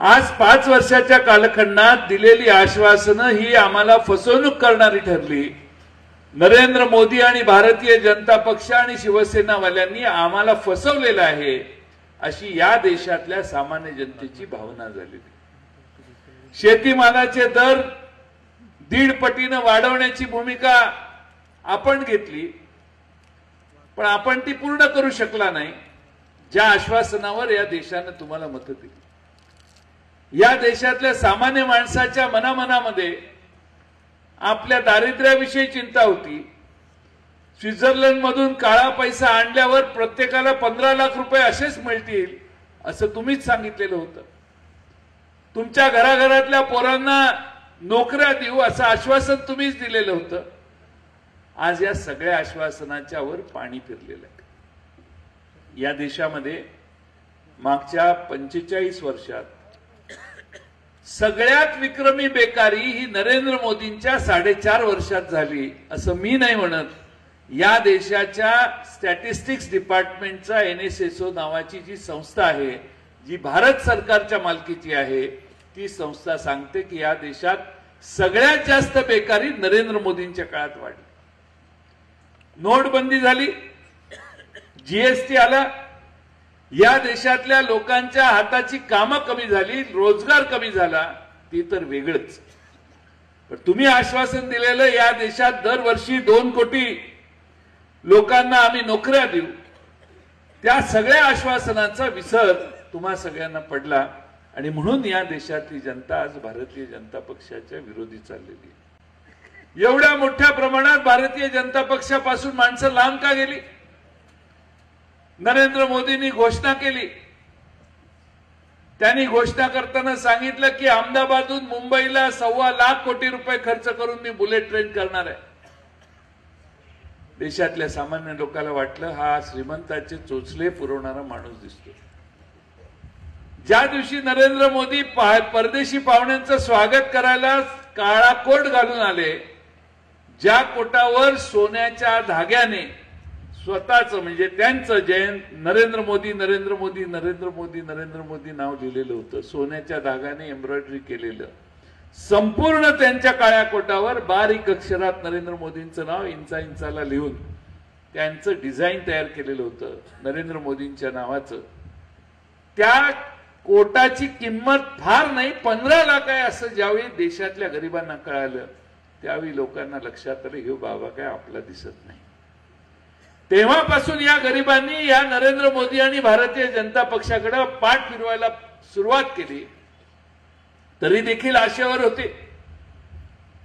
आज 5 वर्षाच्या कालखंडात दिलेली आश्वासनं ही आम्हाला फसवणूक करणारी ठरली। नरेंद्र मोदी आणि भारतीय जनता पक्ष आणि शिवसेनावाल्यांनी आम्हाला फसवलेलं आहे, अशी या देशातल्या सामान्य जनतेची भावना झालेली। शेतीमालाचे दर 1.5 पटीने वाढवण्याची भूमिका आपण घेतली, पण आपण ती पूर्ण करू शकला नाही। ज्या आश्वासनावर या देशाने तुम्हाला मत दिली, या देशातल्या सामान्य माणसाच्या मनामनामध्ये आपल्या दारिद्र्याविषयी चिंता होती। स्वित्झर्लंड मधून काळा पैसा आणल्यावर प्रत्येकाला 15 लाख रुपये असेच मिळतील असं तुम्हीच सांगितलेलं होतं। तुमच्या घराघरातल्या पोरांना नोकऱ्या देऊ असं आश्वासन तुम्हीच दिलेलं होतं। आज या सगळ्या आश्वासनाच्या वर पाणी फिरलेलं आहे। या देशामध्ये मागच्या 45 वर्षात सगळ्यात विक्रमी बेकारी ही नरेंद्र मोदींच्या 4.5 वर्षात झाली असं मी नाही म्हणत। या देशाच्या स्टॅटिस्टिक्स डिपार्टमेंटचा NSSO नावाची जी संस्था आहे, जी भारत सरकारच्या मालकीची आहे, ती संस्था सांगते की या देशात सगळ्यात जास्त बेकारी नरेंद्र मोदींच्या काळात वाढली। नोटबंदी झाली, GST आला, या देशातल्या लोकांच्या हाताची कामं कमी झाली, रोजगार कमी झाला, ती तर वेगळंच। पण तुम्ही आश्वासन दिलेलं या देशात दरवर्षी 2 कोटी लोकांना आम्ही नोकऱ्या देऊ, त्या सगळ्या आश्वासनाचा विसर तुम्हा सगळ्यांना पडला आणि म्हणून या देशातली जनता आज भारतीय जनता पक्षाच्या विरोधी चाललेली आहे। एवढ्या मोठ्या प्रमाणात भारतीय जनता पक्षापासून माणसं लांब का गेली? नरेंद्र मोदींनी घोषणा केली, त्यांनी घोषणा करताना सांगितलं की अहमदाबादहून मुंबईला 1.25 लाख कोटी रुपये खर्च करून मी बुलेट ट्रेन करणार आहे। देशातल्या सामान्य लोकांना वाटलं हा श्रीमंताचे चोचले पुरवणारा माणूस दिसतो। ज्या दिवशी नरेंद्र मोदी परदेशी पाहुण्यांचं स्वागत करायला काळा कोट घालून आले, ज्या कोटावर सोन्याच्या धाग्याने स्वतःच म्हणजे त्यांचं जयंत नरेंद्र मोदी नरेंद्र मोदी नरेंद्र मोदी नरेंद्र मोदी नाव लिहिलेलं होतं, सोन्याच्या धाग्याने एम्ब्रॉयडरी केलेलं, संपूर्ण त्यांच्या काळ्या कोटावर बारीक अक्षरात नरेंद्र मोदींचं नाव इंचाला लिहून त्यांचं डिझाईन तयार केलेलं होतं नरेंद्र मोदींच्या नावाचं। त्या कोटाची किंमत फार नाही 15 लाख आहे असं ज्यावेळी देशातल्या गरिबांना कळालं, त्यावेळी लोकांना लक्षात आलं हे बाबा काय आपला दिसत नाही। तेव्हापासून या गरिबांनी या नरेंद्र मोदी आणि भारतीय जनता पक्षाकडे पाठ फिरवायला सुरुवात केली। तरी देखील आशेवर होते,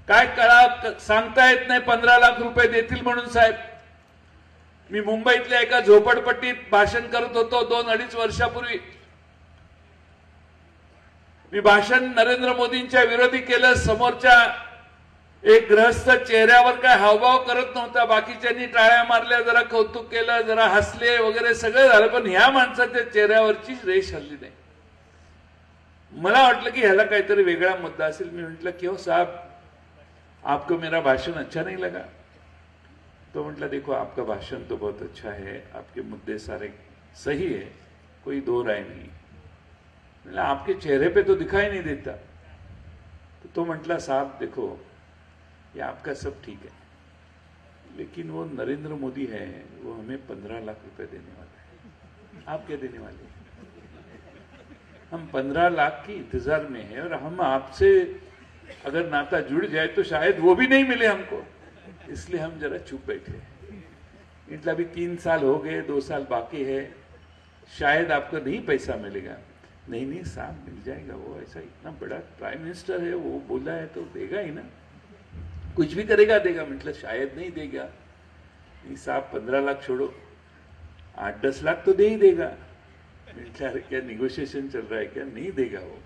काय कळा सांगता येत नाही 15 लाख रुपये देतील म्हणून। साहेब, मी मुंबईतल्या एका झोपडपट्टीत भाषण करत होतो 2-2.5 वर्षापूर्वी। मी भाषण नरेंद्र मोदींच्या विरोधी केलं। समोरच्या एक गृहस्थ चेहऱ्यावर काय हावभाव करत नव्हता, बाकीच्यांनी टाळ्या मारल्या, जरा कौतुक केलं, जरा हसले वगैरे सगळं झालं, पण ह्या माणसाच्या चेहऱ्यावरची रेष हल्ली नाही। मला वाटलं की ह्याला काहीतरी वेगळा मुद्दा असेल। मी म्हटलं क्यों साहब, आपको मेरा भाषण अच्छा नहीं लगा? तो म्हटला देखो आपका भाषण तो बहुत अच्छा है, आपके मुद्दे सारे सही है, कोई दो राय नहीं। मतलब आपके चेहरे पे तो दिखाई नहीं देता। तो म्हटला साहब देखो ये आपका सब ठीक है, लेकिन वो नरेंद्र मोदी है, वो हमें 15 लाख रुपए देने वाला है, आप क्या देने वाले? हम 15 लाख की इंतजार में हैं और हम आपसे अगर नाता जुड़ जाए तो शायद वो भी नहीं मिले हमको, इसलिए हम जरा चुप बैठे। मतलब अभी 3 साल हो गए, 2 साल बाकी है, शायद आपको नहीं पैसा मिलेगा। नहीं नहीं साहब मिल जाएगा, वो ऐसा इतना बड़ा प्राइम मिनिस्टर है, वो बोला है तो देगा ही ना, कुछ भी करेगा देगा। मतलब शायद नहीं देगा। नहीं साहब 15 लाख छोड़ो, 8-10 लाख तो दे ही देगा। अरे क्या निगोशिएशन चल रहा है क्या? नहीं देगा वो,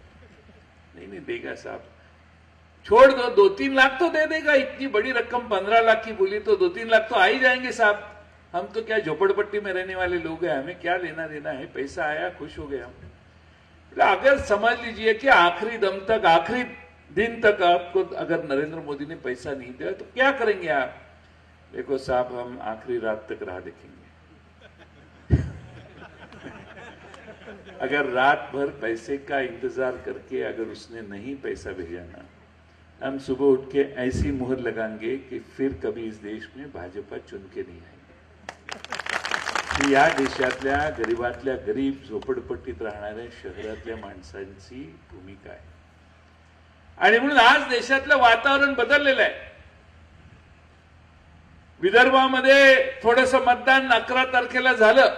नहीं देगा साहब, छोड़ दो, 2-3 लाख तो दे देगा। इतनी बड़ी रकम 15 लाख की बोली तो 2-3 लाख तो आ ही जाएंगे साहब। हम तो क्या झोपड़पट्टी में रहने वाले लोग हैं, हमें क्या लेना देना है, पैसा आया खुश हो गए हम। अगर समझ लीजिए कि आखिरी दम तक, आखिरी दिन तक आपको अगर नरेंद्र मोदी ने पैसा नहीं दिया तो क्या करेंगे आप? देखो साहब हम आखिरी रात तक राह देखेंगे। अगर रात भर पैसे का इंतजार करके अगर उसने नहीं पैसा भेजा ना, हम सुबह उठ के ऐसी मुहर लगाएंगे कि फिर कभी इस देश में भाजपा चुन के नहीं आएगी। या देशातल्या गरीबातल्या गरीब झोपडपट्टीत राहणाऱ्या शहरातल्या माणसांची भूमिका आहे। आणि म्हणून आज देशातलं वातावरण बदललेलं आहे। विदर्भामध्ये थोडंसं मतदान 11 तारखेला झालं।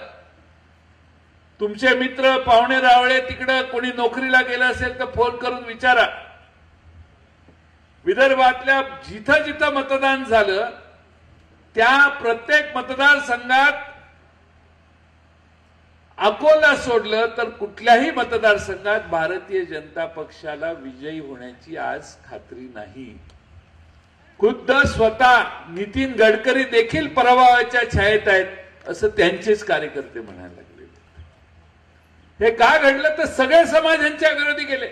तुमचे मित्र पाहुणे रावळे तिकडे कोणी नोकरीला गेला असेल तर फोन करून विचारा। विदर्भातल्या जिथं जिथं मतदान झालं त्या प्रत्येक मतदारसंघात अकोला सोडलं तर कुठल्याही मतदारसंघात भारतीय जनता पक्षाला विजयी होण्याची आज खात्री नाही। खुद्द स्वतः नितीन गडकरी देखील पराभवाच्या छायेत आहेत असं त्यांचेच कार्यकर्ते म्हणायला लागले। हे का घडलं तर सगळे समाज यांच्या विरोधी गेले।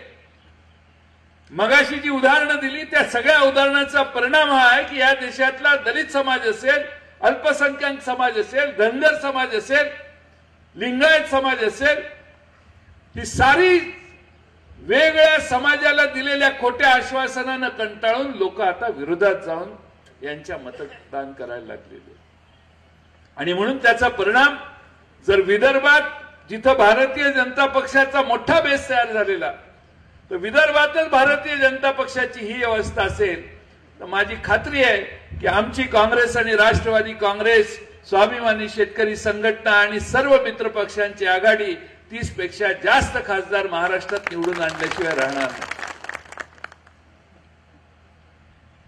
मगाशी जी उदाहरणं दिली त्या सगळ्या उदाहरणाचा परिणाम हा आहे की या देशातला दलित समाज असेल, अल्पसंख्याक समाज असेल, धनगर समाज असेल, लिंगायत समाज असेल, ही सारी वेगळ्या समाजाला दिलेल्या खोट्या आश्वासनानं कंटाळून लोक आता विरोधात जाऊन यांच्या मतदान करायला लागलेले। आणि म्हणून त्याचा परिणाम जर विदर्भात जिथं भारतीय जनता पक्षाचा मोठा बेस तयार झालेला तर विदर्भातच भारतीय जनता पक्षाची ही अवस्था असेल तर माझी खात्री आहे की आमची काँग्रेस आणि राष्ट्रवादी काँग्रेस, स्वाभिमानी शेतकरी संघटना आणि सर्व मित्र पक्षांची आघाडी 30 पेक्षा जास्त खासदार महाराष्ट्रात निवडून आणल्याशिवाय राहणार नाही।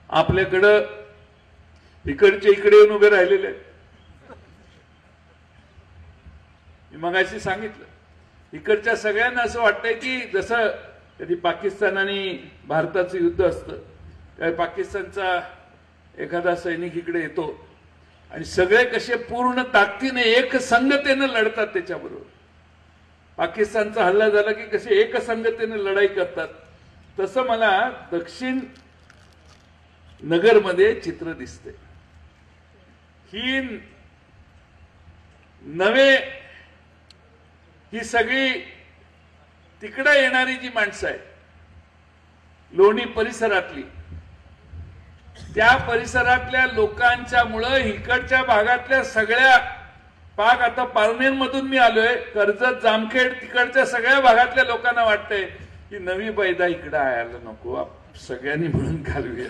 आपल्याकडं इकडचे इकडे येऊन उभे राहिलेले आहेत। मी मगाशी सांगितलं इकडच्या सगळ्यांना असं वाटतंय की जसं कधी पाकिस्तान आणि भारताचं युद्ध असतं त्यावेळी पाकिस्तानचा एखादा सैनिक इकडे येतो आणि सगळे कसे पूर्ण ताकदीने एकसंगतेने लढतात त्याच्याबरोबर। पाकिस्तानचा हल्ला झाला की कसे एकसंगतेने लढाई करतात तसं मला दक्षिण नगरमध्ये चित्र दिसते। ही सगळी तिकडे येणारी जी माणसं आहेत लोणी परिसरातली, त्या परिसरातल्या लोकांच्या मुळे इकडच्या भागातल्या सगळ्या पाक आता पारनेरमधून मी आलोय, कर्जत, जामखेड तिकडच्या सगळ्या भागातल्या लोकांना वाटतंय की नवी पैदा इकडे यायला नको, सगळ्यांनी म्हणून घालूया।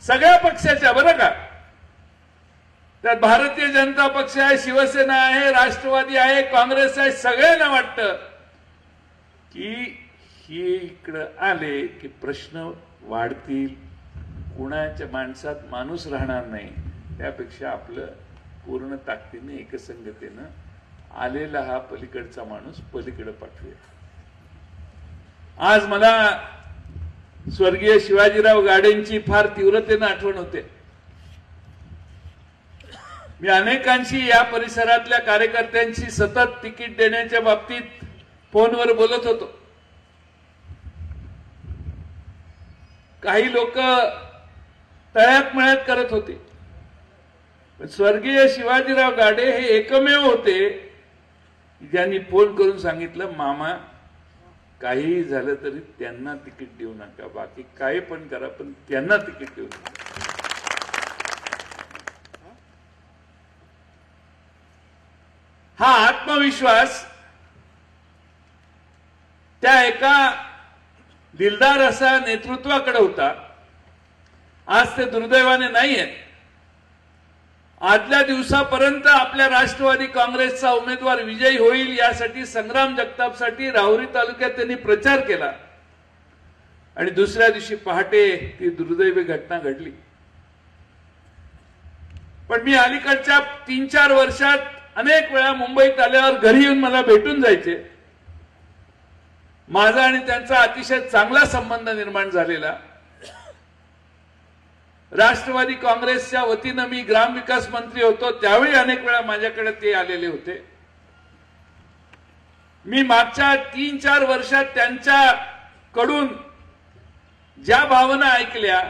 सगळ्या पक्षाच्या बरं का, त्यात भारतीय जनता पक्ष आहे, शिवसेना आहे, राष्ट्रवादी आहे, काँग्रेस आहे, सगळ्यांना वाटतं की हे इकडं आले की प्रश्न वाढतील, कुणाच्या माणसात माणूस राहणार नाही, त्यापेक्षा आपलं पूर्ण ताकदीने एकसंगतेनं आलेला हा पलीकडचा माणूस पलीकडे पाठवूया। आज मला स्वर्गीय शिवाजीराव गाडेंची फार तीव्रतेनं आठवण होते। मी अनेकांशी या परिसरातल्या कार्यकर्त्यांशी सतत तिकीट देण्याच्या बाबतीत फोनवर बोलत होतो। काही लोक तळ्यात मळ्यात करत होते, पण स्वर्गीय शिवाजीराव गाडे हे एकमेव होते ज्यांनी फोन करून सांगितलं, मामा काही झालं तरी त्यांना तिकीट देऊ नका, बाकी काही पण करा पण त्यांना तिकीट देऊ नका। हा आत्मविश्वास त्या एका दिलदार असा नेतृत्वाकडे होता। आज ते दुर्दैवाने नाहीये। आदल्या दिवसापर्यंत आपल्या राष्ट्रवादी काँग्रेसचा उमेदवार विजयी होईल यासाठी संग्राम जगतापसाठी राहुरी तालुक्यात त्यांनी प्रचार केला आणि दुसऱ्या दिवशी पहाटे ती दुर्दैवी घटना घडली। पण मी अलीकडच्या 3-4 वर्षात अनेक वेळा मुंबईत आल्यावर घरी येऊन मला भेटून जायचे। माझा आणि त्यांचा अतिशय चांगला संबंध निर्माण झालेला। राष्ट्रवादी काँग्रेसच्या वतीनं मी ग्रामविकास मंत्री होतो त्यावेळी अनेक वेळा माझ्याकडे ते आलेले होते। मी मागच्या 3-4 वर्षात त्यांच्याकडून ज्या भावना ऐकल्या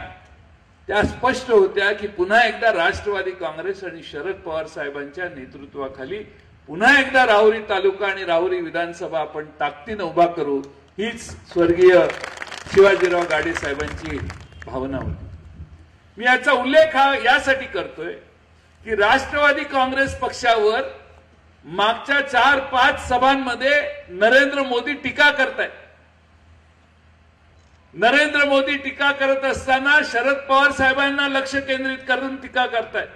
त्या स्पष्ट होत्या की पुन्हा एकदा राष्ट्रवादी काँग्रेस आणि शरद पवार साहेबांच्या नेतृत्वाखाली पुन्हा एकदा राहुरी तालुका आणि राहुरी विधानसभा आपण ताकदीने उभा करू, हीच स्वर्गीय शिवाजीराव गाडे साहेबांची भावना होती. मी याचा उल्लेख हा यासाठी करतोय की राष्ट्रवादी काँग्रेस पक्षावर मागच्या 4-5 सभांमध्ये नरेंद्र मोदी टीका करतायत. नरेंद्र मोदी टीका करत असताना शरद पवार साहेबांना लक्ष केंद्रित करून टीका करतायत.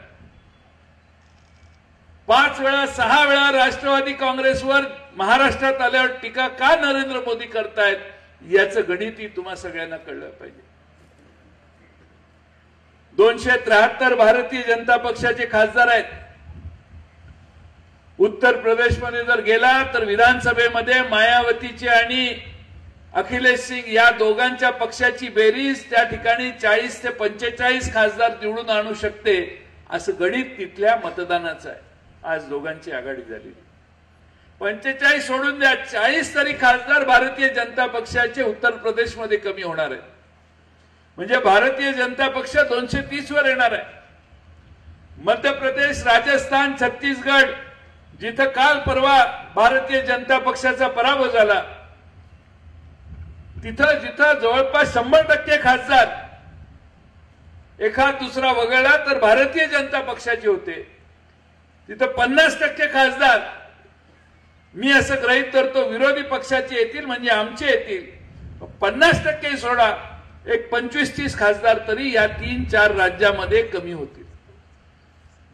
5 वेळा 6 वेळा राष्ट्रवादी काँग्रेसवर महाराष्ट्रात आल्यावर टीका का नरेंद्र मोदी करतायत याचं गणितही तुम्हा सगळ्यांना कळलं पाहिजे. 273 भारतीय जनता पक्षाचे खासदार आहेत. उत्तर प्रदेशमध्ये जर गेला तर विधानसभेमध्ये मायावतीचे आणि अखिलेश सिंग या दोघांच्या पक्षाची बेरीज त्या ठिकाणी 40 ते 45 खासदार निवडून आणू शकते, असं गणित तिथल्या मतदानाचं आहे. आज दोघांची आघाडी झाली. 45 सोडून द्या, 40 तरी खासदार भारतीय जनता पक्षाचे उत्तर प्रदेशमध्ये कमी होणार आहेत. म्हणजे भारतीय जनता पक्ष 230 वर येणार आहे. मध्य प्रदेश, राजस्थान, छत्तीसगड जिथं काल परवा भारतीय जनता पक्षाचा पराभव झाला, तिथं जिथं जवळपास 100% खासदार एखाद दुसरा वगळला तर भारतीय जनता पक्षाचे होते, तिथं 50% खासदार मी असं गृहीत धरतो विरोधी पक्षाचे येतील, म्हणजे आमचे येतील. 50% सोडा, एक 25-30 खासदार तरी या 3-4 राज्यामध्ये कमी होतील.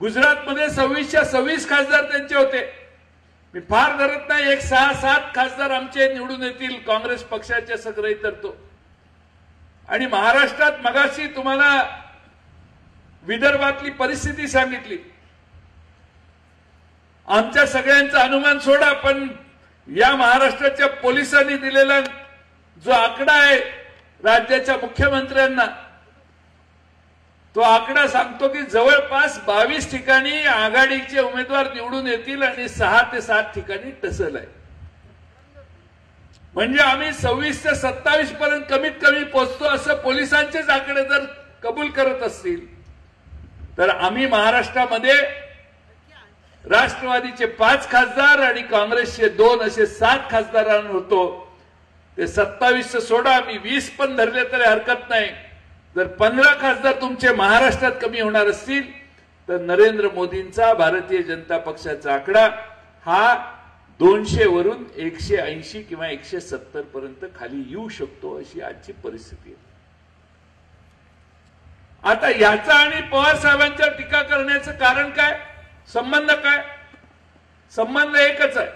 गुजरातमध्ये 26 खासदार त्यांचे होते. मी फार धरत नाही, एक 6-7 खासदार आमचे निवडून येतील काँग्रेस पक्षाचे, असं गृहीत धरतो. आणि महाराष्ट्रात मगाशी तुम्हाला विदर्भातली परिस्थिती सांगितली. आमच्या सगळ्यांचा अनुमान सोडा, पण या महाराष्ट्राच्या पोलिसांनी दिलेला जो आकडा आहे राज्याच्या मुख्यमंत्र्यांना, तो आकडा सांगतो की जवळपास 22 ठिकाणी आघाडीचे उमेदवार निवडून येतील आणि 6 ते 7 ठिकाणी टसल आहे. म्हणजे आम्ही 26 ते 27 पर्यंत कमीत कमी पोहोचतो, असं पोलिसांचेच आकडे जर कबूल करत असतील तर आम्ही महाराष्ट्रामध्ये राष्ट्रवादीचे 5 खासदार आणि काँग्रेसचे 2 असे 7 खासदारांना होतो. ते 27 सोडा, मी 20 पण धरले तरी हरकत नाही. जर 15 खासदार तुमचे महाराष्ट्रात कमी होणार असतील तर नरेंद्र मोदींचा भारतीय जनता पक्षाचा आकडा हा 200 वरून 180 किंवा 170 पर्यंत खाली येऊ शकतो, अशी आजची परिस्थिती आहे. आता याचा आणि पवार साहेबांच्या टीका करण्याचं कारण काय, संबंध काय? संबंध एकच आहे.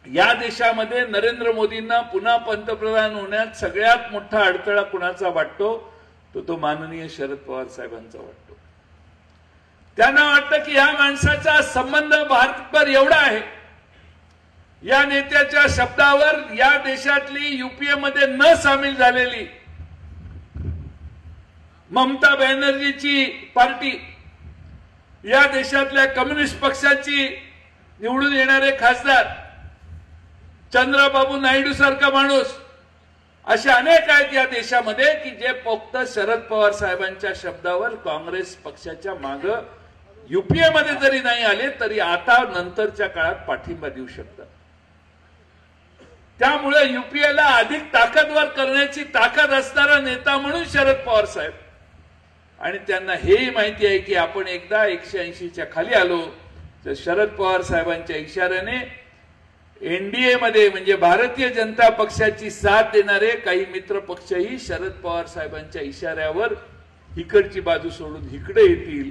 या देशामध्ये नरेंद्र मोदींना पुन्हा पंतप्रधान होण्यात सगळ्यात मोठा अडथळा कुणाचा वाटतो, तो माननीय शरद पवार साहेबांचा वाटतो. त्यांना वाटतं की या माणसाचा संबंध भारतभर एवढा आहे, या नेत्याच्या शब्दावर या देशातली युपीए मध्ये न सामील झालेली ममता बॅनर्जीची पार्टी, या देशातल्या कम्युनिस्ट पक्षाची निवडून येणारे खासदार, चंद्रबाबू नायडू सारखा माणूस, असे अनेक आहेत या देशामध्ये की जे फक्त शरद पवार साहेबांच्या शब्दावर काँग्रेस पक्षाच्या माग युपीए मध्ये जरी नाही आले तरी आता नंतरच्या काळात पाठिंबा देऊ शकतात. त्यामुळे युपीएला अधिक ताकदवर करण्याची ताकद असणारा नेता म्हणून शरद पवार साहेब, आणि त्यांना हेही माहिती आहे की आपण एकदा 180च्या खाली आलो तर शरद पवार साहेबांच्या इशाऱ्याने एनडीए मध्ये म्हणजे भारतीय जनता पक्षाची साथ देणारे काही मित्र पक्षही शरद पवार साहेबांच्या इशाऱ्यावर इकडची बाजू सोडून इकडे येतील,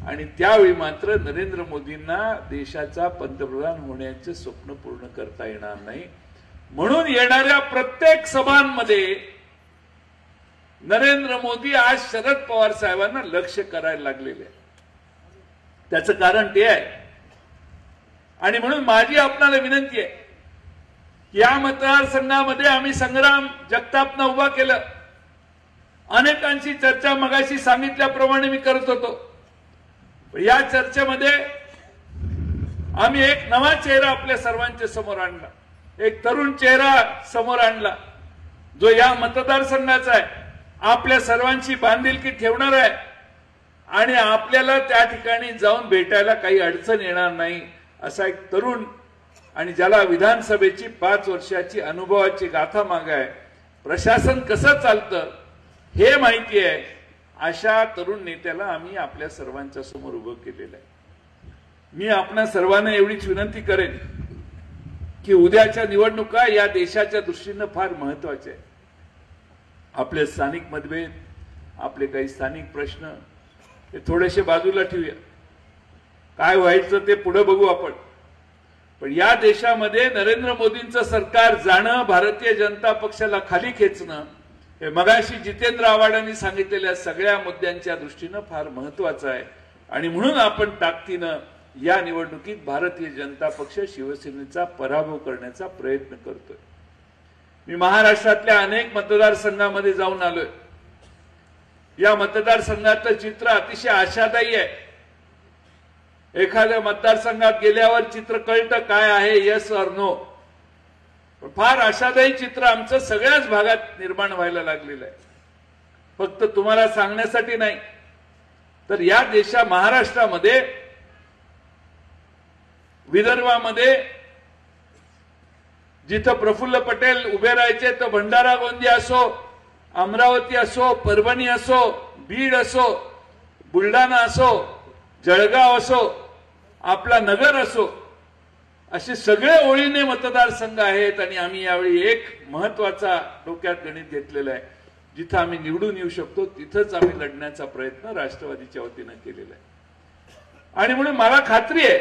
आणि त्यावेळी मात्र नरेंद्र मोदींना देशाचा पंतप्रधान होण्याचे स्वप्न पूर्ण करता येणार नाही. म्हणून येणाऱ्या प्रत्येक सभांमध्ये नरेंद्र मोदी आज शरद पवार साहेबांना लक्ष करायला लागलेले आहे. त्याचं कारण ते आहे. आणि म्हणून माझी आपल्याला विनंती आहे की या मतदारसंघामध्ये आम्ही संग्राम जगतापनं उभा केलं. अनेकांची चर्चा मगाशी सांगितल्याप्रमाणे मी करत होतो. या चर्चेमध्ये आम्ही एक नवा चेहरा आपल्या सर्वांच्या समोर आणला, एक तरुण चेहरा समोर आणला, जो या मतदारसंघाचा आहे, आपल्या सर्वांची बांधिलकी ठेवणार आहे आणि आपल्याला त्या ठिकाणी जाऊन भेटायला काही अडचण येणार नाही, असा एक तरुण आणि ज्याला विधानसभेची 5 वर्षाची अनुभवाची गाथा माग आहे, प्रशासन कसं चालतं हे माहिती आहे, अशा तरुण नेत्याला आम्ही आपल्या सर्वांच्या समोर उभं केलेलं आहे. मी आपणा सर्वांना एवढीच विनंती करेन की उद्याच्या निवडणुका या देशाच्या दृष्टीनं फार महत्वाच्या आहेत. आपले स्थानिक मतभेद, आपले काही स्थानिक प्रश्न हे थोडेसे बाजूला ठेवूया. काय व्हायचं ते पुढे बघू आपण. पण या देशामध्ये नरेंद्र मोदींचं सरकार जाणं, भारतीय जनता पक्षाला खाली खेचणं हे मगाशी जितेंद्र आव्हाडांनी सांगितलेल्या सगळ्या मुद्द्यांच्या दृष्टीनं फार महत्वाचं आहे. आणि म्हणून आपण ताकदीनं या निवडणुकीत भारतीय जनता पक्ष शिवसेनेचा पराभव करण्याचा प्रयत्न करतोय. मी महाराष्ट्रातल्या अनेक मतदारसंघामध्ये जाऊन आलोय. या मतदारसंघातलं चित्र अतिशय आशादायी आहे. एखाद्या मतदारसंघात गेल्यावर चित्र कळतं काय आहे, येस ऑर नो. पण फार आशादायी चित्र आमचं सगळ्याच भागात निर्माण व्हायला लागलेलं आहे. फक्त तुम्हाला सांगण्यासाठी नाही, तर या महाराष्ट्रामध्ये, विदर्भामध्ये जिथं प्रफुल्ल पटेल उभे राहायचे, तर भंडारा गोंदिया असो, अमरावती असो, परभणी असो, बीड असो, बुलढाणा असो, जळगाव असो, आपला नगर असो, असे सगळे ओळीने मतदारसंघ आहेत. आणि आम्ही यावेळी एक महत्वाचा डोक्यात गणित घेतलेला आहे. जिथं आम्ही निवडून येऊ शकतो तिथंच आम्ही लढण्याचा प्रयत्न राष्ट्रवादीच्या वतीनं केलेला आहे. आणि म्हणून मला खात्री आहे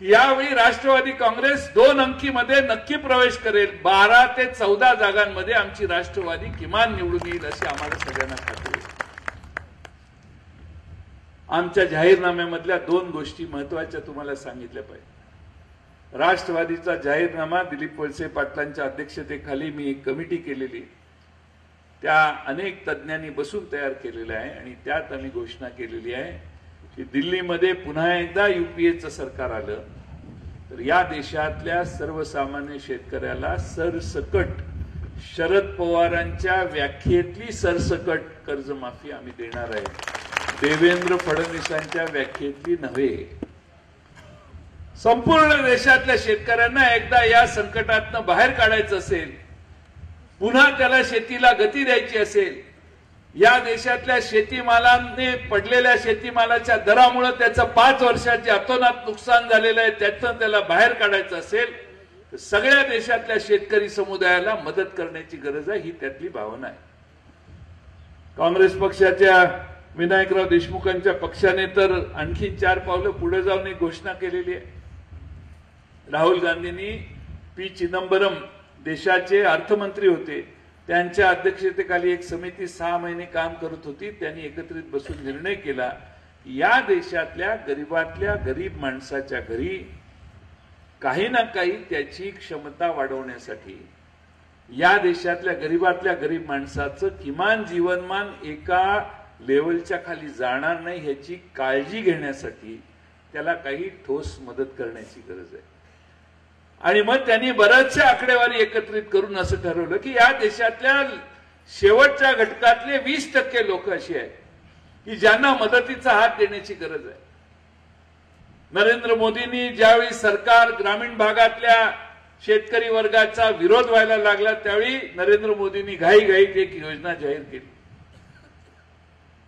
की यावेळी राष्ट्रवादी काँग्रेस 2 अंकीमध्ये नक्की प्रवेश करेल. 12 ते 14 जागांमध्ये आमची राष्ट्रवादी किमान निवडून येईल अशी आम्हाला सगळ्यांना खात्री आहे. आमच्या जाहीरनाम्यामधल्या 2 गोष्टी महत्वाच्या तुम्हाला सांगितल्या पाहिजे. राष्ट्रवादीचा जाहीरनामा दिलीप वळसे पाटलांच्या अध्यक्षतेखाली मी एक कमिटी केलेली, त्या अनेक तज्ञांनी बसून तयार केलेला आहे. आणि त्यात आम्ही घोषणा केलेली आहे की दिल्लीमध्ये पुन्हा एकदा युपीएचं सरकार आलं तर या देशातल्या सर्वसामान्य शेतकऱ्याला सरसकट शरद पवारांच्या व्याख्येतली सरसकट कर्जमाफी आम्ही देणार आहे, देवेंद्र फडणवीसांच्या व्याख्येतली नव्हे. संपूर्ण देशातल्या शेतकऱ्यांना एकदा या संकटातनं बाहेर काढायचं असेल, पुन्हा त्याला शेतीला गती द्यायची असेल, या देशातल्या शेतीमालाने पडलेल्या शेतीमालाच्या दरामुळे त्याचं 5 वर्षाचे अतोनात नुकसान झालेलं आहे, त्यातून त्याला बाहेर काढायचं असेल तर सगळ्या देशातल्या शेतकरी समुदायाला मदत करण्याची गरज आहे, ही त्यातली भावना आहे. काँग्रेस पक्षाच्या विनायकराव देशमुखांच्या पक्षाने तर आणखी 4 पावलं पुढे जाऊन एक घोषणा केलेली आहे. राहुल गांधींनी पी चिदंबरम देशाचे अर्थमंत्री होते, त्यांच्या अध्यक्षतेखाली एक समिती 6 महिने काम करत होती. त्यांनी एकत्रित बसून निर्णय केला की या देशातल्या गरीबातल्या गरीब माणसाच्या घरी काही ना काही त्याची क्षमता वाढवण्यासाठी, या देशातल्या गरीबातल्या गरीब माणसाचं किमान जीवनमान एका लेवलच्या खाली जाणार नाही ह्याची काळजी घेण्यासाठी त्याला काही ठोस मदत करण्याची गरज आहे. आणि मग त्यांनी बऱ्याचशा आकडेवारी एकत्रित करून असं ठरवलं की या देशातल्या शेवटच्या घटकातले 20% लोक अशी आहेत की ज्यांना मदतीचा हात देण्याची गरज आहे. नरेंद्र मोदींनी ज्यावेळी सरकार ग्रामीण भागातल्या शेतकरी वर्गाचा विरोध व्हायला लागला त्यावेळी नरेंद्र मोदींनी घाईघाईत एक योजना जाहीर केली.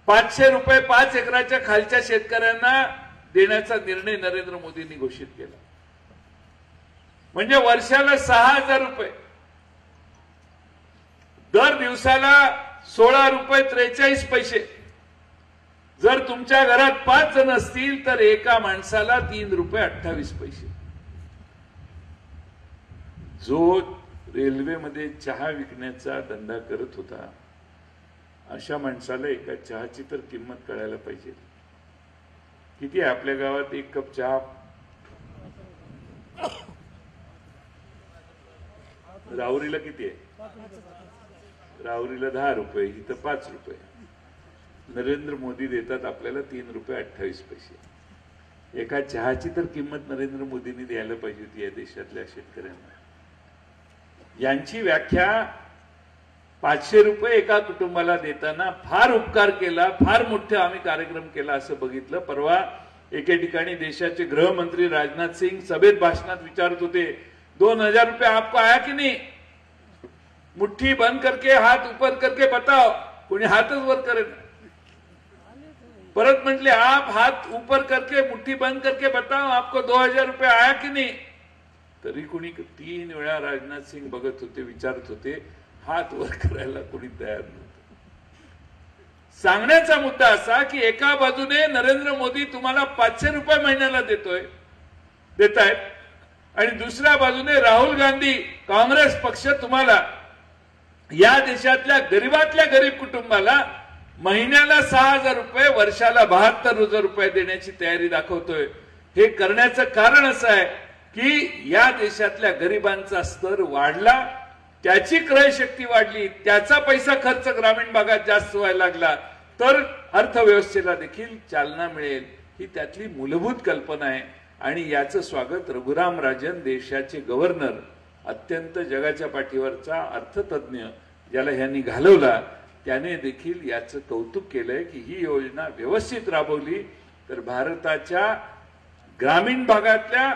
500 रुपये 5 एकराच्या खालच्या शेतकऱ्यांना देण्याचा निर्णय नरेंद्र मोदींनी घोषित केला. म्हणजे वर्षाला 6000 रुपये, दर दिवसाला 16 रुपये 43 पैसे. जर तुमच्या घरात 5 जण असतील तर एका माणसाला 3 रुपये 28 पैसे. जो रेल्वेमध्ये चहा विकण्याचा धंदा करत होता अशा माणसाला एका चहाची तर किंमत कळायला पाहिजे. किती आहे आपल्या गावात एक कप चहा? राहुरीला किती आहे? राहुरीला 10 रुपये, इथं 5 रुपये. नरेंद्र मोदी देतात आपल्याला 3 रुपये 28 पैसे. एका चहाची तर किंमत नरेंद्र मोदींनी द्यायला पाहिजे होती या देशातल्या शेतकऱ्यांना. यांची व्याख्या 500 रुपये एका कुटुंबाला देताना फार उपकार केला, फार मोठा आम्ही कार्यक्रम केला असं बघितलं. परवा एके ठिकाणी देशाचे गृहमंत्री राजनाथ सिंग सभेत भाषणात विचारत होते, 2000 रुपये आपको आया कि नहीं? मुट्ठी बंद करके हाथ ऊपर करके बताओ. कोणी हातच वर करेल. परत म्हटले, आप हाथ ऊपर करके मुट्ठी बंद करके बताओ आपको 2000 रुपये आया कि नहीं? तरी कोणी 3 वेळा राजनाथ सिंग बघत होते, विचारत होते, हात वर करायला कोणी तयार नव्हतं. सांगण्याचा मुद्दा असा की एका बाजूने नरेंद्र मोदी तुम्हाला 500 रुपये महिन्याला देतायत आणि दुसऱ्या बाजूने राहुल गांधी काँग्रेस पक्ष तुम्हाला या देशातल्या गरीबातल्या गरीब कुटुंबाला महिन्याला 6000 रुपये, वर्षाला 72,000 रुपये देण्याची तयारी दाखवतोय. हे करण्याचं कारण असं आहे की या देशातल्या गरिबांचा स्तर वाढला, त्याची क्रयशक्ती वाढली, त्याचा पैसा खर्च ग्रामीण भागात जास्त व्हायला लागला तर अर्थव्यवस्थेला देखील चालना मिळेल. ही त्यातली मूलभूत कल्पना आहे आणि याचं स्वागत रघुराम राजन, देशाचे गव्हर्नर, अत्यंत जगाच्या पाठीवरचा अर्थतज्ञ, ज्याला ह्यांनी घालवला, त्याने देखील याचं कौतुक केलंय की ही योजना व्यवस्थित राबवली तर भारताच्या ग्रामीण भागातल्या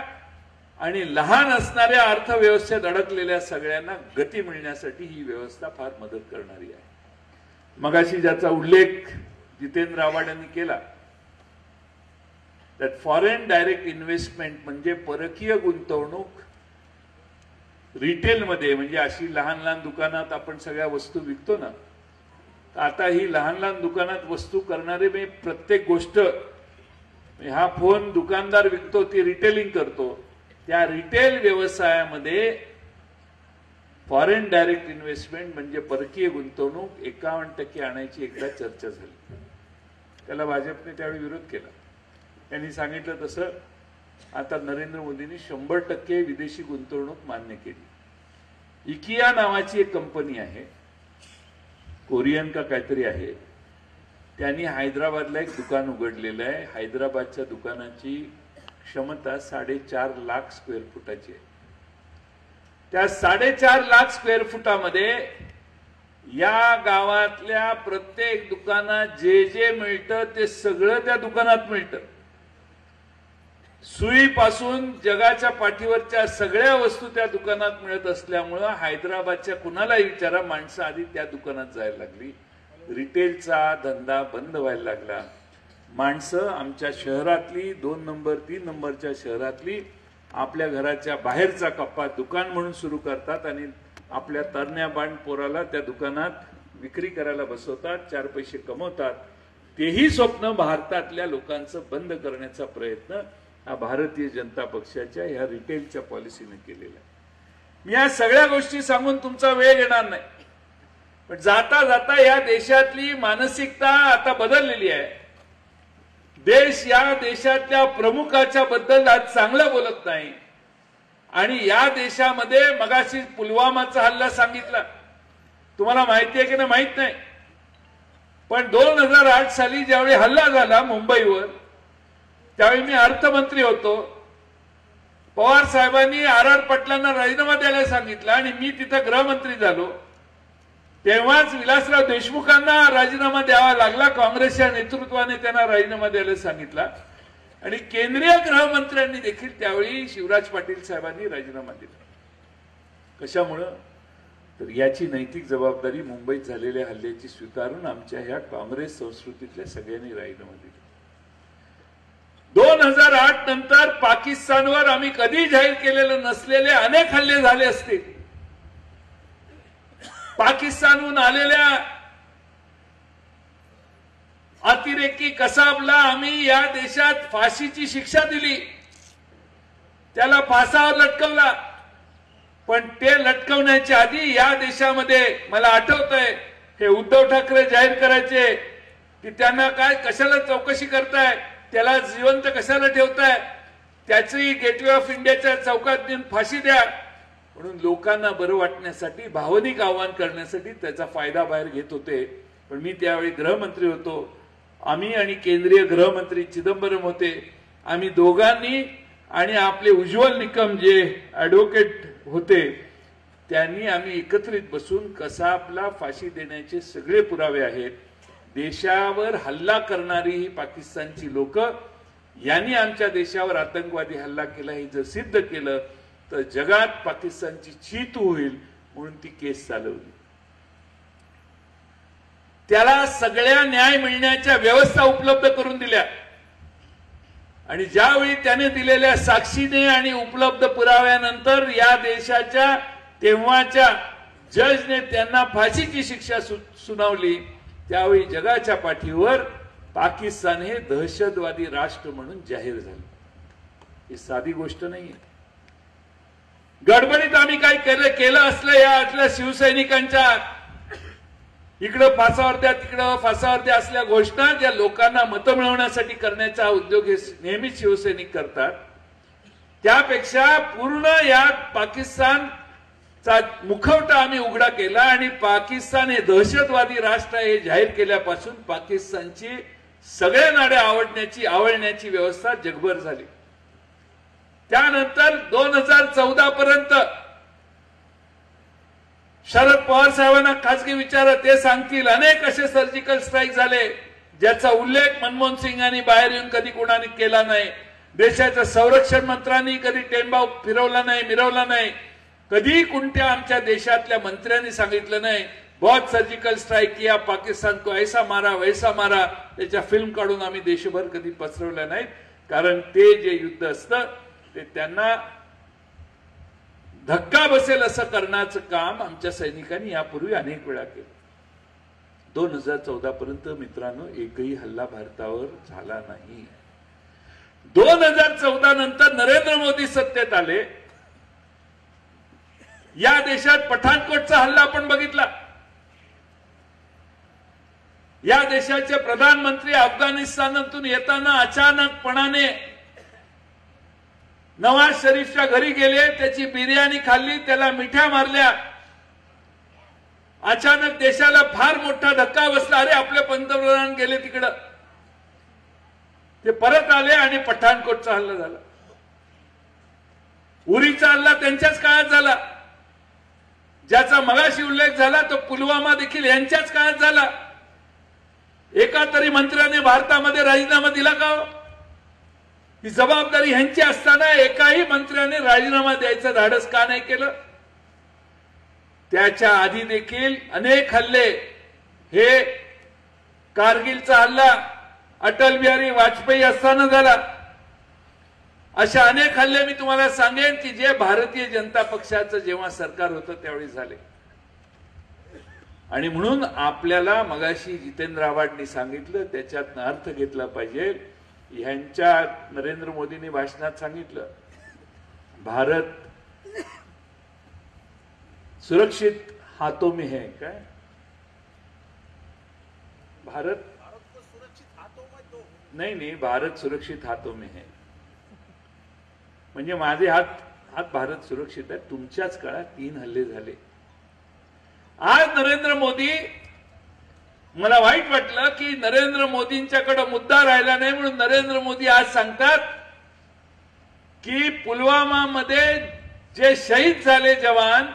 आणि लहान असणाऱ्या अर्थव्यवस्थेत अडकलेल्या सगळ्यांना गती मिळण्यासाठी ही व्यवस्था फार मदत करणारी आहे. मगाशी ज्याचा उल्लेख जितेंद्र आव्हाड यांनी केला, त्यात फॉरेन डायरेक्ट इन्व्हेस्टमेंट म्हणजे परकीय गुंतवणूक रिटेलमध्ये, म्हणजे अशी लहान लहान दुकानात आपण सगळ्या वस्तू विकतो ना, आता ही लहान लहान दुकानात वस्तू करणारे मी प्रत्येक गोष्ट, हा फोन दुकानदार विकतो, ती रिटेलिंग करतो, त्या रिटेल व्यवसायामध्ये फॉरेन डायरेक्ट इन्व्हेस्टमेंट म्हणजे परकीय गुंतवणूक 51% आणायची एकदा चर्चा झाली. त्याला भाजपने त्यावेळी विरोध केला. त्यांनी सांगितलं तसं आता नरेंद्र मोदींनी 100% विदेशी गुंतवणूक मान्य केली. इकिया नावाची एक कंपनी आहे, कोरियन का काहीतरी आहे, त्यांनी हैदराबादला एक दुकान उघडलेलं आहे. हैदराबादच्या दुकानाची क्षमता 4.5 लाख स्क्वेअर फुटाची आहे. त्या 4.5 लाख स्क्वेअर फुटामध्ये या गावातल्या प्रत्येक दुकानात जे जे मिळतं ते सगळं त्या दुकानात मिळतं. सुईपासून जगाच्या पाठीवरच्या सगळ्या वस्तू त्या दुकानात मिळत असल्यामुळं हैदराबादच्या कुणालाही विचारा, माणसं आधी त्या दुकानात जायला लागली. रिटेलचा धंदा बंद व्हायला लागला. माणसं आमच्या शहरातली 2 नंबर 3 नंबरच्या शहरातली आपल्या घराच्या बाहेरचा कप्पा दुकान म्हणून सुरू करतात आणि आपल्या तरण्या बाण पोराला त्या दुकानात विक्री करायला बसवतात, 4 पैसे कमवतात. तेही स्वप्न भारतातल्या लोकांचं बंद करण्याचा प्रयत्न हा भारतीय जनता पक्षाच्या ह्या रिटेलच्या पॉलिसीने केलेला आहे. मी या सगळ्या गोष्टी सांगून तुमचा वेळ घेणार नाही, पण जाता जाता या देशातली मानसिकता आता बदललेली आहे. देश या देशातल्या प्रमुखाच्या बद्दल आज चांगलं बोलत नाही आणि या देशामध्ये मगाशी पुलवामाचा हल्ला सांगितला, तुम्हाला माहिती आहे की नाही माहित नाही, पण 2008 साली ज्यावेळी हल्ला झाला मुंबईवर, त्यावेळी मी अर्थमंत्री होतो. पवार साहेबांनी आर पाटलांना राजीनामा द्यायला सांगितला आणि मी तिथं गृहमंत्री झालो. तेव्हाच विलासराव देशमुखांना राजीनामा द्यावा लागला. काँग्रेसच्या नेतृत्वाने त्यांना राजीनामा द्यायला सांगितला आणि केंद्रीय गृहमंत्र्यांनी देखील त्यावेळी शिवराज पाटील साहेबांनी राजीनामा दिला. कशामुळं? तर याची नैतिक जबाबदारी मुंबईत झालेल्या हल्ल्याची स्वीकारून आमच्या ह्या काँग्रेस संस्कृतीतल्या सगळ्यांनी राजीनामा दिला. 2008 नंतर पाकिस्तानवर आम्ही कधी जाहीर केलेले नसलेले अनेक हल्ले झाले असतील. पाकिस्तानहून आलेल्या अतिरेकी कसाबला आम्ही या देशात फाशीची शिक्षा दिली, त्याला फासावर लटकवला. पण ते लटकवण्याच्या आधी या देशामध्ये मला आठवतंय हे उद्धव ठाकरे जाहीर करायचे की त्यांना काय कशाला चौकशी करताय, त्याला जिवंत कशाला ठेवताय, त्याची गेटवे ऑफ इंडियाच्या चौकात नेऊन फाशी द्या म्हणून लोकांना बरं वाटण्यासाठी, भावनिक आव्हान करण्यासाठी त्याचा फायदा बाहेर घेत होते. पण मी त्यावेळी गृहमंत्री होतो. आम्ही आणि केंद्रीय गृहमंत्री चिदंबरम होते, आम्ही दोघांनी आणि आपले उज्ज्वल निकम जे ऍडव्होकेट होते त्यांनी आम्ही एकत्रित बसून कसाबला फाशी देण्याचे सगळे पुरावे आहेत. देशावर हल्ला करणारी ही पाकिस्तानची लोक यांनी आमच्या देशावर आतंकवादी हल्ला केला हे जर सिद्ध केलं तर जगात पाकिस्तानची चीत होईल म्हणून ती केस चालवली. त्याला सगळ्या न्याय मिळण्याच्या व्यवस्था उपलब्ध करून दिल्या आणि ज्यावेळी त्याने दिलेल्या साक्षीने आणि उपलब्ध पुराव्यानंतर या देशाच्या तेव्हाच्या जजने त्यांना फाशीची शिक्षा सुनावली त्यावेळी जगाच्या पाठीवर पाकिस्तान हे दहशतवादी राष्ट्र म्हणून जाहीर झाले. ही साधी गोष्ट नाहीये. गडबडीत आम्ही काय केलं असलं या आतल्या शिवसैनिकांच्या इकडं फासावर द्या तिकडं फासावर द्या असल्या घोषणा ज्या लोकांना मतं मिळवण्यासाठी करण्याचा उद्योग हे नेहमीच शिवसैनिक करतात त्यापेक्षा पूर्ण या पाकिस्तानचा मुखवटा आम्ही उघडा केला आणि पाकिस्तान हे दहशतवादी राष्ट्र हे जाहीर केल्यापासून पाकिस्तानची सगळ्या नाडे आवळण्याची व्यवस्था जगभर झाली. त्यानंतर 2014 पर्यंत शरद पवार साहेबांना खासगी विचार ते सांगतील अनेक असे सर्जिकल स्ट्राईक झाले ज्याचा उल्लेख मनमोहन सिंगांनी बाहेर येऊन कधी कोणाने केला नाही. देशाच्या संरक्षण मंत्र्यांनी कधी टेंबा फिरवला नाही मिरवला नाही. कधी कोणत्या आमच्या देशातल्या मंत्र्यांनी सांगितलं नाही बहुत सर्जिकल स्ट्राइक किया पाकिस्तान को ऐसा मारा वैसा मारा. त्याच्या फिल्म काढून आम्ही देशभर कधी पसरवल्या नाहीत कारण ते जे युद्ध असतं ते त्यांना धक्का बसेल असं करण्याचं काम आमच्या सैनिकांनी यापूर्वी अनेक वेळा केलं. 2014 पर्यंत मित्रांनो एकही हल्ला भारतावर झाला नाही. 2014 नंतर नरेंद्र मोदी सत्तेत आले. या देशात पठाणकोटचा हल्ला आपण बघितला. या देशाचे प्रधानमंत्री अफगाणिस्तानातून येताना अचानकपणाने नवाज शरीफच्या घरी गेले त्याची बिर्याणी खाल्ली त्याला मिठ्या मारल्या. अचानक देशाला फार मोठा धक्का बसला. अरे आपले पंतप्रधान गेले तिकडं. ते परत आले आणि पठाणकोटचा हल्ला झाला. उरीचा हल्ला त्यांच्याच काळात झाला. ज्याचा मगाशी उल्लेख झाला तो पुलवामा देखील यांच्याच काळात झाला. एका तरी मंत्र्याने भारतामध्ये राजीनामा दिला का? ही जबाबदारी ह्यांची असताना एकाही मंत्र्याने राजीनामा द्यायचं धाडस का नाही केलं? त्याच्या आधी देखील अनेक हल्ले हे कारगिलचा हल्ला अटल बिहारी वाजपेयी असताना झाला. अशा अनेक हल्ले मी तुम्हाला सांगेन की जे भारतीय जनता पक्षाचं जेव्हा सरकार होतं त्यावेळी झाले. आणि म्हणून आपल्याला मगाशी जितेंद्र आव्हाडनी सांगितलं त्याच्यात अर्थ घेतला पाहिजे. ह्यांच्या नरेंद्र मोदींनी भाषणात सांगितलं भारत सुरक्षित हाथों में है. काय भारत नाही भारत सुरक्षित हाथों में है म्हणजे माझे हात भारत सुरक्षित आहे. तुमच्याच काळात 3 हल्ले झाले. आज नरेंद्र मोदी मला वाईट वाटलं की नरेंद्र मोदींच्याकडे मुद्दा राहिला नाही म्हणून नरेंद्र मोदी आज सांगतात की पुलवामा मध्ये जे शहीद झाले जवान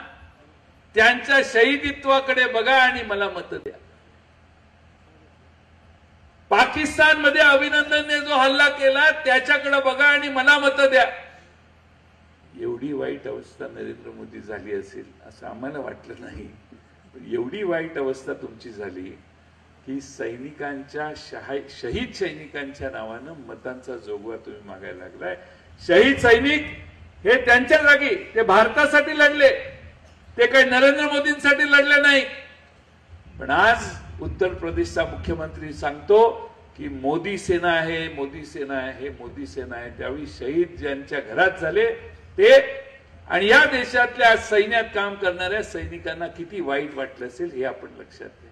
त्यांच्या शहीदित्वाकडे बघा आणि मला मत द्या. पाकिस्तानमध्ये अभिनंदनने जो हल्ला केला त्याच्याकडे बघा आणि मला मत द्या. एवढी वाईट अवस्था नरेंद्र मोदी झाली असेल असं आम्हाला वाटलं नाही. एवढी वाईट अवस्था तुमची झाली की सैनिकांच्या शहीद सैनिकांच्या नावानं मतांचा जोगवा तुम्ही मागायला लागलाय. शहीद सैनिक हे त्यांच्या जागी ते भारतासाठी लढले. ते काही नरेंद्र मोदींसाठी लढले नाही. पण आज उत्तर प्रदेशचा मुख्यमंत्री सांगतो की मोदी सेना आहे मोदी सेना आहे मोदी सेना आहे. त्यावेळी शहीद ज्यांच्या घरात झाले ते आणि या देशातल्या सैन्यात काम करणाऱ्या सैनिकांना किती वाईट वाटलं असेल हे आपण लक्षात घ्या.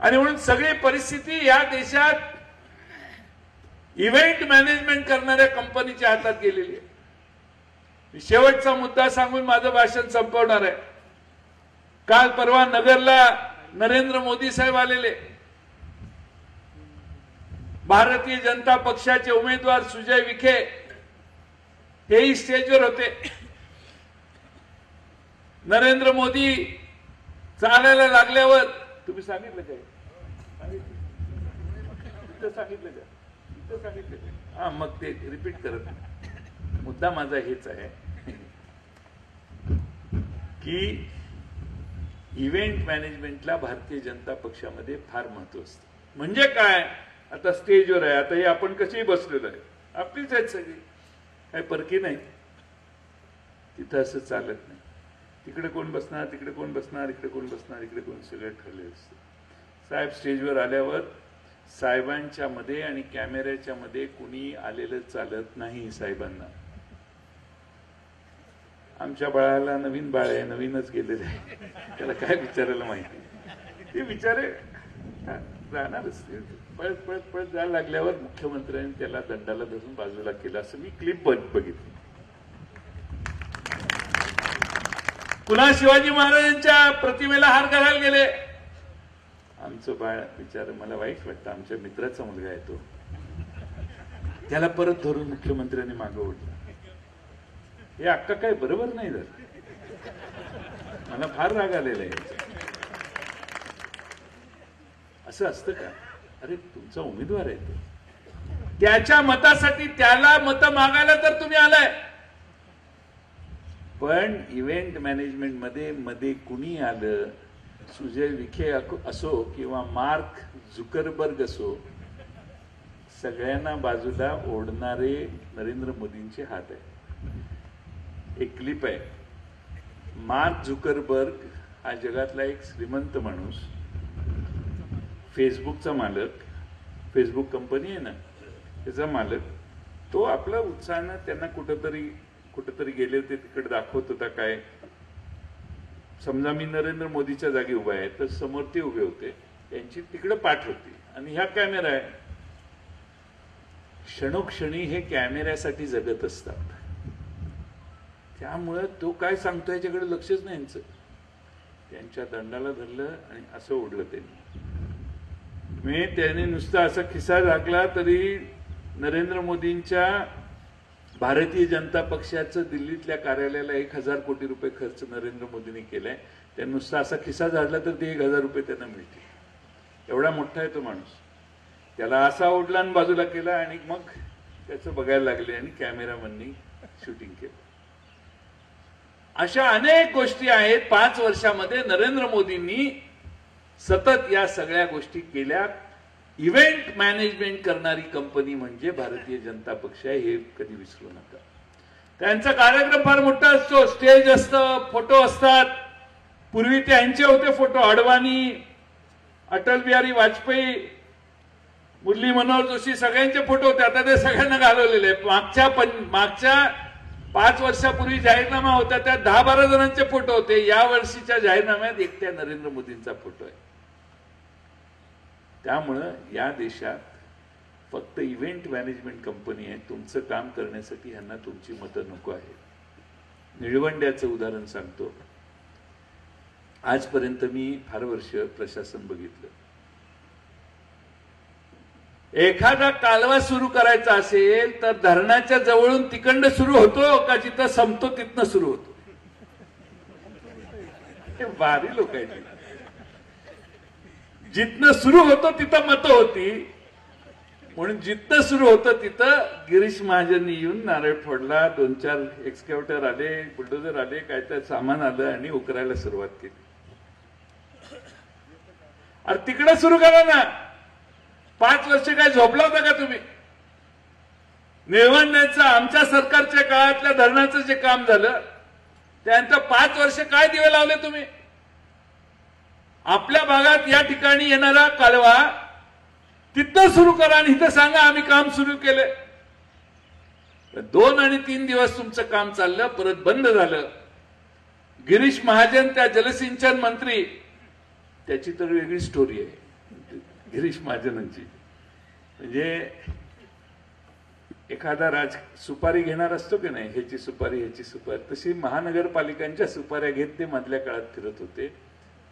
आणि म्हणून सगळी परिस्थिती या देशात इव्हेंट मॅनेजमेंट करणाऱ्या कंपनीच्या हातात गेलेली आहे. शेवटचा मुद्दा सांगून माझं भाषण संपवणार आहे. काल परवा नगरला नरेंद्र मोदी साहेब आलेले. भारतीय जनता पक्षाचे उमेदवार सुजय विखे हेही स्टेजवर होते. नरेंद्र मोदी चालायला लागल्यावर तुम्ही सांगितलं काय? सांगितलं का? मग ते रिपीट करत नाही. मुद्दा माझा हेच आहे की इव्हेंट मॅनेजमेंटला भारतीय जनता पक्षामध्ये फार महत्व असतं. म्हणजे काय, आता स्टेजवर आहे, आता हे आपण कसेही बसलेलो आहे, आपलीच आहेत सगळी, काही परकी नाही. तिथं असं चालत नाही. तिकडे कोण बसणार, तिकडे कोण बसणार, इकडे कोण बसणार, इकडे कोण, सगळं ठरलेलं असतं. साहेब स्टेजवर आल्यावर साहेबांच्या मध्ये आणि कॅमेऱ्याच्या मध्ये कुणी आलेलं चालत नाही. साहेबांना, आमच्या बाळाला नवीन बाळ आहे, नवीनच गेलेलं आहे, त्याला काय विचारायला माहिती, ते विचारे राहणारच. पळत पळत पळत जायला लागल्यावर मुख्यमंत्र्यांनी त्याला दंडाला धरून बाजूला केलं, असं मी क्लिप बघितली. पुन्हा शिवाजी महाराजांच्या प्रतिमेला हार घालायला गेले. आमचं बाळ विचार, मला वाईट वाटतं, आमच्या मित्राचा मुलगा आहे तो, त्याला परत धरून मुख्यमंत्र्यांनी मागं ओढलं. हे अक्का काय बरोबर नाही झालं, मला फार राग आलेला आहे. असं असतं का? अरे तुमचा उमेदवार आहे तो, त्याच्या मतासाठी त्याला मत मागायला तर तुम्ही आलाय. पण इव्हेंट मॅनेजमेंट मध्ये कुणी आलं, सुजय विखे असो किंवा मार्क झुकरबर्ग असो, सगळ्यांना बाजूला ओढणारे नरेंद्र मोदींचे हात आहे. एक क्लिप आहे. मार्क झुकरबर्ग हा जगातला एक श्रीमंत माणूस, फेसबुकचा मालक, फेसबुक कंपनी आहे ना त्याचा मालक, तो आपला उत्साहानं त्यांना कुठेतरी गेले होते तिकडे दाखवत होता. काय समजा मी नरेंद्र मोदीच्या जागी उभा आहे तर समोर ते उभे होते, त्यांची तिकडे पाठ होती आणि ह्या कॅमेरा आहे. क्षणोक्षणी हे कॅमेऱ्यासाठी जगत असतात. त्यामुळे तो काय सांगतोय याच्याकडे लक्षच नाही यांचं. त्यांच्या दंडाला धरलं आणि असं ओढलं त्यांनी. त्याने नुसता असा खिसा झाकला तरी नरेंद्र मोदींच्या भारतीय जनता पक्षाचं दिल्लीतल्या कार्यालयाला 1000 कोटी रुपये खर्च नरेंद्र मोदींनी केलाय. त्या नुसता असा खिसा झाडला तर ते 1000 रुपये त्यांना मिळतील. एवढा मोठा आहे तो माणूस. त्याला असा ओढला आणि बाजूला केला आणि मग त्याचं बघायला लागले आणि कॅमेरामननी शूटिंग केलं. अशा अनेक गोष्टी आहेत. 5 वर्षामध्ये नरेंद्र मोदींनी सतत या सगळ्या गोष्टी केल्या. इव्हेंट मॅनेजमेंट करणारी कंपनी म्हणजे भारतीय जनता पक्ष आहे, हे कधी विसरू नका. त्यांचा कार्यक्रम फार मोठा असतो, स्टेज असतं, फोटो असतात. पूर्वी त्यांचे होते फोटो, अडवाणी, अटल बिहारी वाजपेयी, मुरली मनोहर जोशी, सगळ्यांचे फोटो होते. आता ते सगळ्यांना घालवलेले. मागच्या 5 वर्षापूर्वी जाहीरनामा होता, त्यात 10-12 जणांचे फोटो होते. या वर्षीच्या जाहीरनाम्यात एकट्या नरेंद्र मोदींचा फोटो आहे. त्यामुळं या देशात फक्त इव्हेंट मॅनेजमेंट कंपनी आहे. तुमचं काम करण्यासाठी ह्यांना तुमची मतं नको आहे. निळवंड्याचं उदाहरण सांगतो. आजपर्यंत मी फार वर्ष प्रशासन बघितलं. एखादा कालवा सुरू करायचा असेल तर धरणाच्या जवळून तिकडनं सुरू होतो का जिथं संपतो तिथनं सुरू होतो? हे भारी लोक आहेत. जिथनं सुरू होतो तिथं मतं होती, म्हणून जिथनं सुरू होतं तिथं गिरीश महाजननी येऊन नारळ फोडला, 2-4 एक्सकॅव्हेटर आले, बुलडोजर आले, काय तर सामान आलं आणि उकरायला सुरुवात केली. अरे तिकडं सुरू करा ना. 5 वर्ष काय झोपला होता का तुम्ही? निळवंड्याचं आमच्या सरकारच्या काळातल्या धरणाचं जे काम झालं त्यानंतर 5 वर्ष काय दिवे लावले तुम्ही? आपल्या भागात या ठिकाणी येणारा कालवा तिथं सुरू करा आणि इथं सांगा आम्ही काम सुरू केले. 2 आणि 3 दिवस तुमचं काम चाललं, परत बंद झालं. गिरीश महाजन त्या जलसिंचन मंत्री, त्याची तर वेगळी स्टोरी आहे गिरीश महाजनांची. म्हणजे एखादा सुपारी घेणार असतो की नाही, ह्याची सुपारी ह्याची सुपारी, तशी महानगरपालिकांच्या सुपाऱ्या घेत ते मधल्या काळात फिरत होते.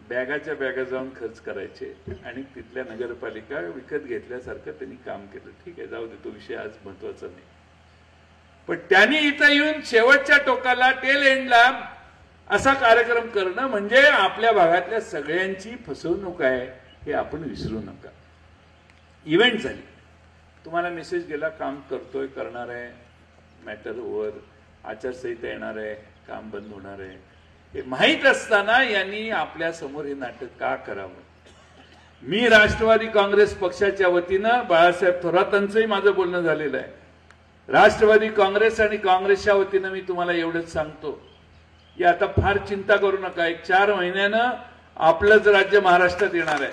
बॅगाच्या बॅगा जाऊन खर्च करायचे आणि तिथल्या नगरपालिका विकत घेतल्यासारखं त्यांनी काम केलं. ठीक आहे, जाऊ दे, तो विषय आज महत्वाचा नाही. पण त्यांनी इथं येऊन शेवटच्या टोकाला, टेल एंडला असा कार्यक्रम करणं म्हणजे आपल्या भागातल्या सगळ्यांची फसवणूक आहे, हे आपण विसरू नका. इव्हेंट झाली. तुम्हाला मेसेज गेला, काम करतोय, करणार आहे, मॅटर ओव्हर, आचारसंहिता येणार आहे, काम बंद होणार आहे, हे माहीत असताना यांनी आपल्या समोर हे नाटक का करावं? मी राष्ट्रवादी काँग्रेस पक्षाच्या वतीनं बाळासाहेब थोरातांचंही माझं बोलणं झालेलं आहे. राष्ट्रवादी काँग्रेस आणि काँग्रेसच्या वतीनं मी तुम्हाला एवढंच सांगतो की आता फार चिंता करू नका. 1-4 महिन्यानं आपलंच राज्य महाराष्ट्रात येणार आहे.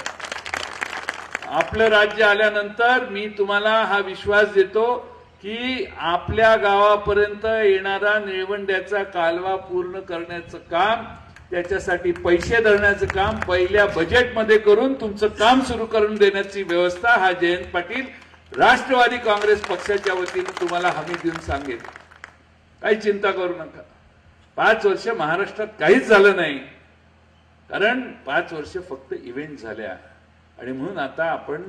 आपलं राज्य आल्यानंतर मी तुम्हाला हा विश्वास देतो की आपल्या गावापर्यंत येणारा निळवंड्याचा कालवा पूर्ण करण्याचं काम, त्याच्यासाठी पैसे धरण्याचं काम पहिल्या बजेटमध्ये करून तुमचं काम सुरू करून देण्याची व्यवस्था हा जयंत पाटील राष्ट्रवादी काँग्रेस पक्षाच्या वतीने तुम्हाला हमी देऊन सांगेल. काही चिंता करू नका. 5 वर्ष महाराष्ट्रात काहीच झालं नाही, कारण 5 वर्ष फक्त इव्हेंट झाल्या. आणि म्हणून आता आपण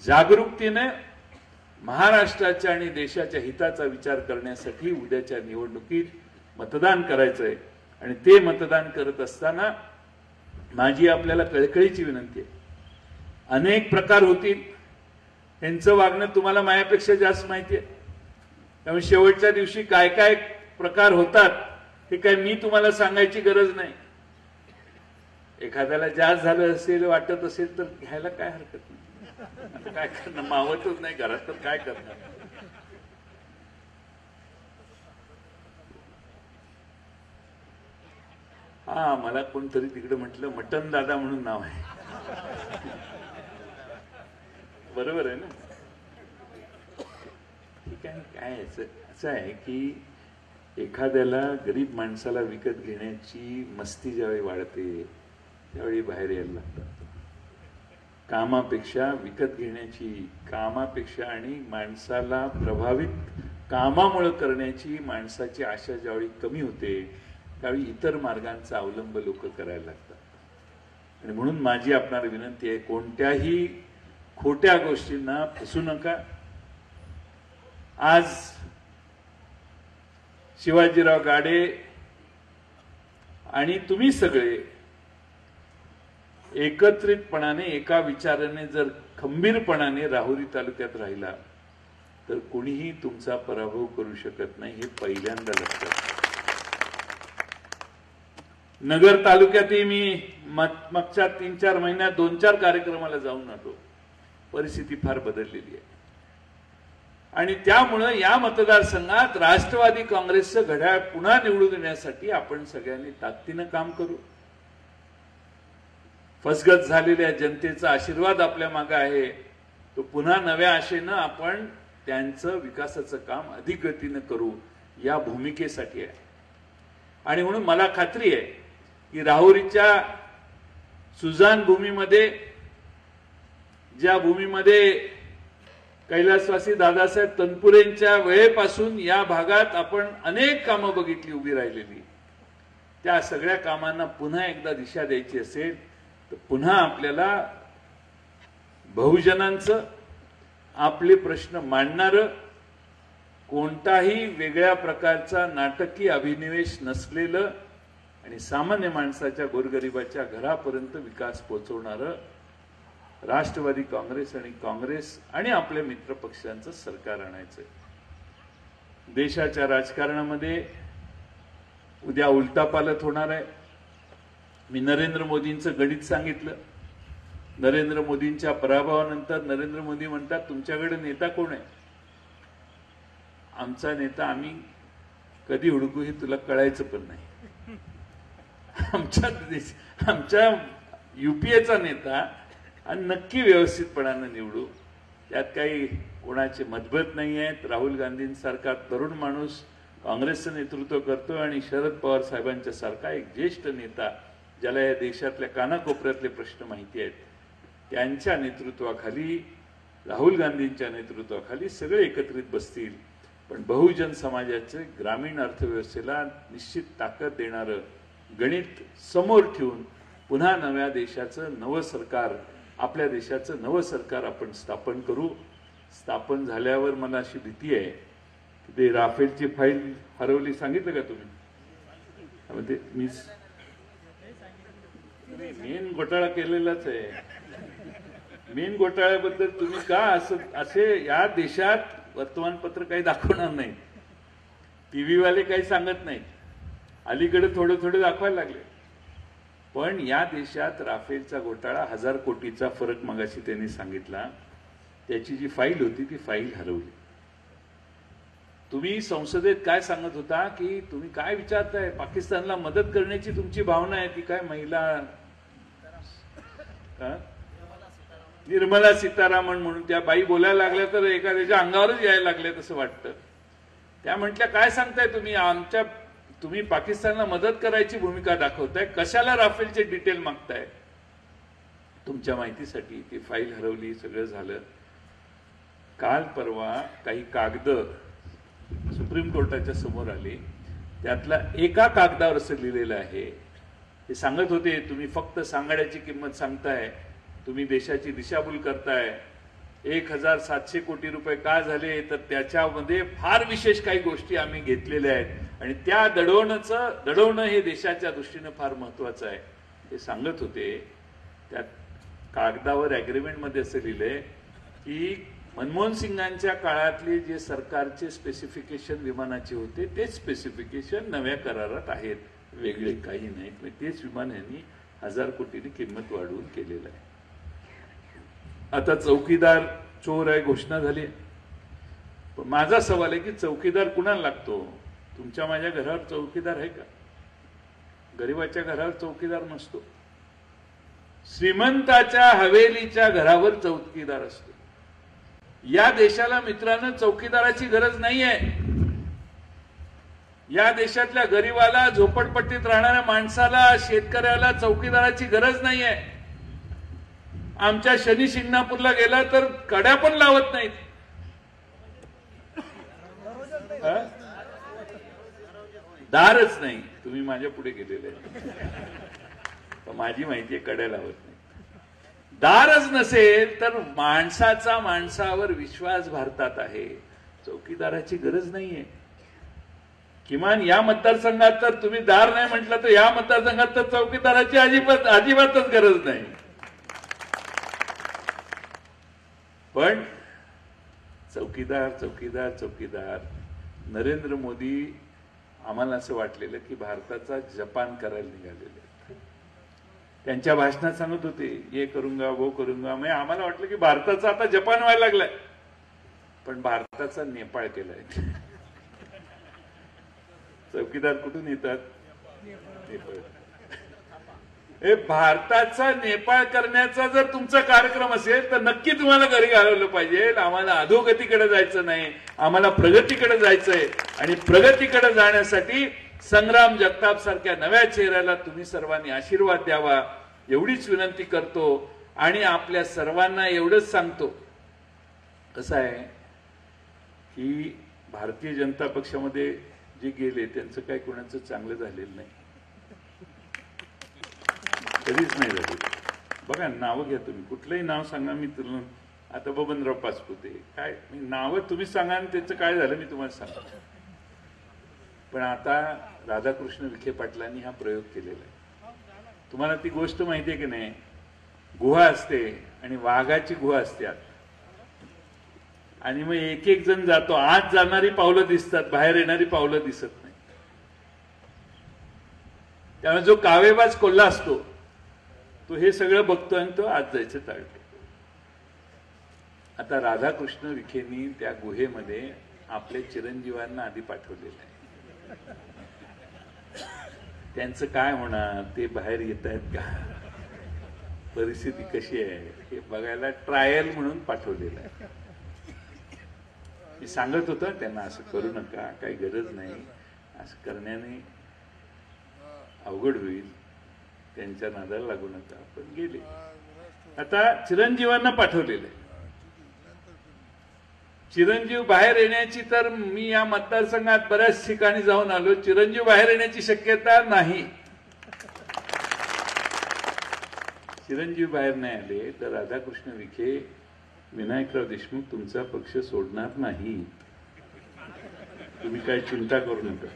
जागरूकतेने महाराष्ट्राच्या आणि देशाच्या हिताचा विचार करण्यासाठी उद्याच्या निवडणुकीत मतदान करायचंय. आणि ते मतदान करत असताना माझी आपल्याला कळकळीची विनंती आहे. अनेक प्रकार होतील, त्यांचं वागणं तुम्हाला माझ्यापेक्षा जास्त माहिती आहे. त्यामुळे शेवटच्या दिवशी काय काय प्रकार होतात हे काय मी तुम्हाला सांगायची गरज नाही. एखाद्याला जास्त झालं असेल, वाटत असेल तर घ्यायला काय हरकत नाही. आता काय करणार, मावतच नाही घरात तर काय करणार. हा, मला कोणतरी तिकडे म्हटलं मटन दादा म्हणून नाव आहे. बरोबर आहे ना? ठीक आहे. काय असं आहे की एखाद्याला, गरीब माणसाला विकत घेण्याची मस्ती ज्यावेळी वाढते त्यावेळी बाहेर यायला लागतात. कामापेक्षा विकत घेण्याची, कामापेक्षा आणि माणसाला प्रभावित कामामुळे करण्याची माणसाची आशा ज्यावेळी कमी होते त्यावेळी इतर मार्गांचा अवलंब लोक करायला लागतात. आणि म्हणून माझी आपणाला विनंती आहे, कोणत्याही खोट्या गोष्टींना फसू नका. आज शिवाजीराव गाडे आणि तुम्ही सगळे एकत्रितपणाने एका विचाराने जर खंबीरपणाने राहुरी तालुक्यात राहिला तर कोणीही तुमचा पराभव करू शकत नाही, हे पहिल्यांदा लक्षात. नगर तालुक्यातही मी मागच्या 3-4 महिन्यात 2-4 कार्यक्रमाला जाऊन आलो. परिस्थिती फार बदललेली आहे. आणि त्यामुळे या मतदारसंघात राष्ट्रवादी काँग्रेसचं घड्याळ पुन्हा निवडून देण्यासाठी आपण सगळ्यांनी ताकदीनं काम करू. फसगत झालेल्या जनतेचा आशीर्वाद आपल्या मागे आहे. तो पुन्हा नव्या आशेनं आपण त्यांचं विकासाचं काम अधिक गतीनं करू, या भूमिकेसाठी आहे. आणि म्हणून मला खात्री आहे की राहुरीच्या सुजान भूमीमध्ये, ज्या भूमीमध्ये कैलासवासी दादासाहेब तनपुरेंच्या वेळेपासून या भागात आपण अनेक कामं बघितली उभी राहिलेली, त्या सगळ्या कामांना पुन्हा एकदा दिशा द्यायची असेल तर पुन्हा आपल्याला बहुजनांचं, आपले प्रश्न मांडणारं, कोणताही वेगळ्या प्रकारचा नाटकी अभिनिवेश नसलेलं आणि सामान्य माणसाच्या, गोरगरिबाच्या घरापर्यंत विकास पोहोचवणारं राष्ट्रवादी काँग्रेस आणि काँग्रेस आणि आपल्या मित्र पक्षांचं सरकार आणायचंय. देशाच्या राजकारणामध्ये उद्या उलटापालट होणार आहे. मी नरेंद्र मोदींचं गणित सांगितलं. नरेंद्र मोदींच्या पराभवानंतर नरेंद्र मोदी म्हणतात, तुमच्याकडे नेता कोण आहे? आमचा नेता आम्ही कधी हुडकू हे तुला कळायचं पण नाही. आमच्या युपीएचा नेता आणि नक्की व्यवस्थितपणानं निवडू, त्यात काही कोणाचे मतभेद नाही आहेत. राहुल गांधींसारखा तरुण माणूस काँग्रेसचं नेतृत्व करतो आणि शरद पवार साहेबांच्या सारखा एक ज्येष्ठ नेता, ज्याला या देशातल्या कानाकोपऱ्यातले प्रश्न माहिती आहेत, त्यांच्या नेतृत्वाखाली, राहुल गांधींच्या नेतृत्वाखाली सगळे एकत्रित बसतील. पण बहुजन समाजाचे, ग्रामीण अर्थव्यवस्थेला निश्चित ताकद देणारं गणित समोर ठेवून पुन्हा नव्या देशाचं नवं सरकार, आपल्या देशाचं नवं सरकार आपण स्थापन करू. स्थापन झाल्यावर मला अशी भीती आहे की ते राफेलची फाईल हरवली, सांगितलं का तुम्ही? मी मेन घोटाळा केलेलाच आहे. मेन घोटाळ्याबद्दल तुम्ही का असे या देशात वर्तमानपत्र काही दाखवणार नाही, टीव्ही वाले काही सांगत नाहीत, अलीकडे थोडे थोडे दाखवायला लागले. पण या देशात राफेलचा घोटाळा 1000 कोटीचा फरक मगाशी त्यांनी सांगितला, त्याची जी फाईल होती ती फाईल हरवली. तुम्ही संसदेत काय सांगत होता की तुम्ही काय विचारताय, पाकिस्तानला मदत करण्याची तुमची भावना आहे, ती काय महिला निर्मला सीतारामन म्हणून त्या बाई बोलायला लागल्या तर एखाद्याच्या अंगावरच यायला लागले तसं वाटतं. त्या म्हटल्या काय सांगताय तुम्ही पाकिस्तानला मदत करायची भूमिका दाखवताय, कशाला राफेलचे डिटेल मागताय. तुमच्या माहितीसाठी ती फाईल हरवली, सगळं झालं. काल परवा काही कागद सुप्रीम कोर्टाच्या समोर आले, त्यातला एका कागदावर असं लिहिलेलं आहे, ते सांगत होते तुम्ही फक्त सांगाड्याची किंमत सांगताय, तुम्ही देशाची दिशाभूल करताय. 1700 कोटी रुपये का झाले तर त्याच्यामध्ये फार विशेष काही गोष्टी आम्ही घेतलेल्या आहेत आणि त्या दडवणं हे देशाच्या दृष्टीनं फार महत्वाचं आहे हे सांगत होते. त्या कागदावर अग्रीमेंटमध्ये असं लिहिलंय की मनमोहन सिंगांच्या काळातले जे सरकारचे स्पेसिफिकेशन विमानाचे होते तेच स्पेसिफिकेशन नव्या करारात आहेत, वेगळे काही नाहीत. तेच विमान यांनी 1000 कोटींनी किंमत वाढवून केलेलं आहे. आता चौकीदार चोर आहे घोषणा झाली, पण माझा सवाल आहे की चौकीदार कुणाला लागतो? तुमच्या माझ्या घरावर चौकीदार आहे का? गरीबाच्या घरावर चौकीदार नसतो, श्रीमंताच्या हवेलीच्या घरावर चौकीदार असतो. या देशाला मित्रांनो चौकीदाराची गरज नाहीये. या देशातल्या गरीबाला, झोपडपट्टीत राहणाऱ्या माणसाला, शेतकऱ्याला चौकीदाराची गरज नाहीये. आमच्या शनी शिंगणापूरला गेला तर कड्या पण लावत नाहीत. दारच नाही. तुम्ही माझ्या पुढे गेलेले माझी माहिती आहे, कड्या लावत नाही. दारच नसेल तर माणसाचा माणसावर विश्वास भारतात आहे, चौकीदाराची गरज नाहीये. किमान या मतदारसंघात तर तुम्ही दार नाही म्हटलं तर या मतदारसंघात तर चौकीदाराची अजिबातच गरज नाही. पण चौकीदार चौकीदार चौकीदार. नरेंद्र मोदी आम्हाला असं वाटलेलं की भारताचा जपान करायला निघालेले. त्यांच्या भाषणात सांगत होते ये करूंगा वो करूंगा. म्हणजे आम्हाला वाटलं की भारताचा आता जपान व्हायला लागलाय, पण भारताचा नेपाळ केलाय. चौकीदार कुठून येतात? नेपाळ. भारताचा नेपाळ करण्याचा जर तुमचा कार्यक्रम असेल तर नक्की तुम्हाला घरी घालवलं पाहिजे. आम्हाला अधोगतीकडे जायचं नाही, आम्हाला प्रगतीकडे जायचंय. आणि प्रगतीकडे जाण्यासाठी संग्राम जगताप सारख्या नव्या चेहऱ्याला तुम्ही सर्वांनी आशीर्वाद द्यावा एवढीच विनंती करतो. आणि आपल्या सर्वांना एवढंच सांगतो, कसं आहे की भारतीय जनता पक्षामध्ये जे गेले त्यांचं काही कोणाचं चांगलं झालेलं नाही, कधीच नाही झाले. बघा नावं घ्या तुम्ही, कुठलंही नाव सांगा, मी तुला आता बबनराव पाचपुते काय नावं तुम्ही सांगा आणि त्याचं काय झालं मी तुम्हाला सांगतो. पण आता राधाकृष्ण विखे पाटलांनी हा प्रयोग केलेला आहे. तुम्हाला ती गोष्ट माहिती आहे की नाही? गुहा असते आणि वाघाची गुहा असते आणि मग एक एक जण जातो, आत जाणारी पावलं दिसतात, बाहेर येणारी पावलं दिसत नाही. त्यामुळे जो कावेबाज कोल्हा असतो तो हे सगळं बघतो आणि तो आत जायचं टाळतो. आता राधाकृष्ण विखेंनी त्या गुहेमध्ये आपल्या चिरंजीवांना आधी पाठवलेलं आहे. त्यांचं काय होणार, ते बाहेर येत आहेत का, परिस्थिती कशी आहे हे बघायला ट्रायल म्हणून पाठवलेलं आहे. मी सांगत होतो त्यांना असं करू नका, काही गरज नाही, असं करण्याने अवघड होईल, त्यांच्या नादाला लागू नका. पण गेले. आता चिरंजीवांना पाठवलेलं आहे. चिरंजीव बाहेर येण्याची तर मी या मतदारसंघात बऱ्याच ठिकाणी जाऊन आलो, चिरंजीव बाहेर येण्याची शक्यता नाही. चिरंजीव बाहेर नाही आले तर राधाकृष्ण विखे, विनायकराव देशमुख तुमचा पक्ष सोडणार नाही, तुम्ही काही चिंता करू नका.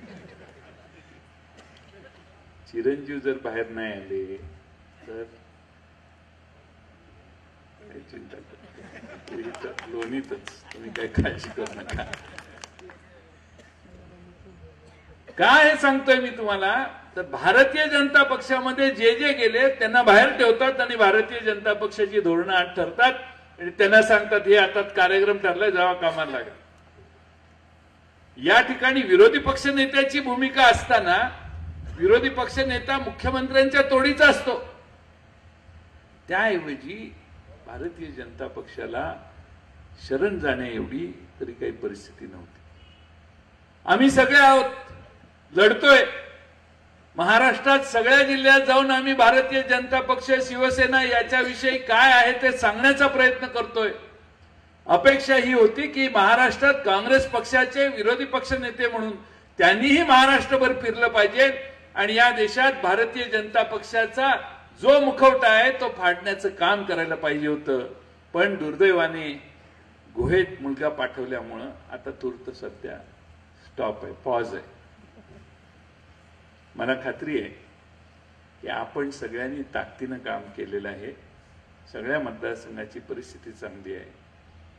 चिरंजीव जर बाहेर नाही आले तर काही चिंता करू नका. लोणीतच, तुम्ही काही काळजी करू नका. काय सांगतोय मी तुम्हाला, तर भारतीय जनता पक्षामध्ये जे जे गेले त्यांना बाहेर ठेवतात आणि भारतीय जनता पक्षाची धोरणं आत ठरतात आणि त्यांना सांगतात हे आता कार्यक्रम ठरलाय, जावा कामाला लागा. या ठिकाणी विरोधी पक्ष नेत्याची भूमिका असताना विरोधी पक्ष नेता मुख्यमंत्र्यांच्या तोडीचा असतो. त्याऐवजी भारतीय जनता पक्षाला शरण जाण्या एवढी तरी काही परिस्थिती नव्हती. आम्ही सगळे आहोत, लढतोय. महाराष्ट्रात सगळ्या जिल्ह्यात जाऊन आम्ही भारतीय जनता पक्ष, शिवसेना याच्याविषयी काय आहे ते सांगण्याचा प्रयत्न करतोय. अपेक्षा ही होती की महाराष्ट्रात काँग्रेस पक्षाचे विरोधी पक्ष नेते म्हणून त्यांनीही महाराष्ट्रभर फिरलं पाहिजे आणि या देशात भारतीय जनता पक्षाचा जो मुखवटा आहे तो फाडण्याचं काम करायला पाहिजे होतं. पण दुर्दैवाने गुहेत मुलगा पाठवल्यामुळं आता तूर्त सध्या स्टॉप आहे, पॉज आहे. मला खात्री आहे की आपण सगळ्यांनी ताकदीनं काम केलेलं आहे. सगळ्या मतदारसंघाची परिस्थिती चांगली आहे.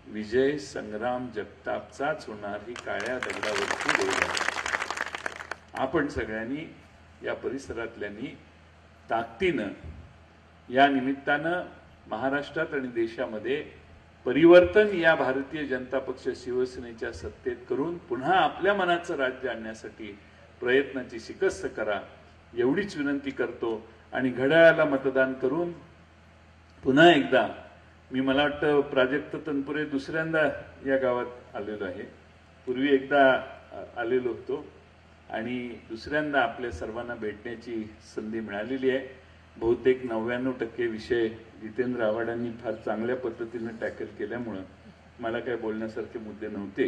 विजय संग्राम जगतापचाच होणार ही काळ्या दगडावरची रेघ आहे. आपण सगळ्यांनी या परिसरातल्यांनी ताकदीनं या निमित्तानं महाराष्ट्रात आणि देशामध्ये परिवर्तन या भारतीय जनता पक्ष शिवसेनेच्या सत्तेत करून पुन्हा आपल्या मनाचं राज्य आणण्यासाठी प्रयत्नाची शिकस्त करा एवढीच विनंती करतो. आणि घड्याळाला मतदान करून पुन्हा एकदा मला वाटतं प्राजक्त तनपुरे दुसऱ्यांदा या गावात आलेलो आहे. पूर्वी एकदा आलेलो होतो आणि दुसऱ्यांदा आपल्या सर्वांना भेटण्याची संधी मिळालेली आहे. बहुतेक 99% विषय जितेंद्र आव्हाडांनी फार चांगल्या पद्धतीने टॅकल केल्यामुळं मला काही बोलण्यासारखे मुद्दे नव्हते.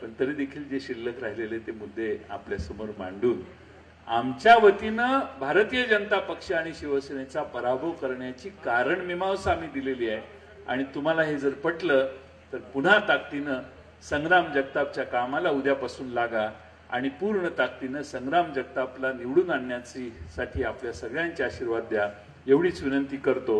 पण तरी देखील जे शिल्लक राहिलेले ते मुद्दे आपल्यासमोर मांडून आमच्या वतीनं भारतीय जनता पक्ष आणि शिवसेनेचा पराभव करण्याची कारण मीमांसा आम्ही दिलेली आहे. आणि तुम्हाला हे जर पटलं तर पुन्हा ताकदीनं संग्राम जगतापच्या कामाला उद्यापासून लागा आणि पूर्ण ताकदीनं संग्राम जगतापला निवडून आणण्यासाठी आपल्या सगळ्यांचे आशीर्वाद द्या एवढीच विनंती करतो.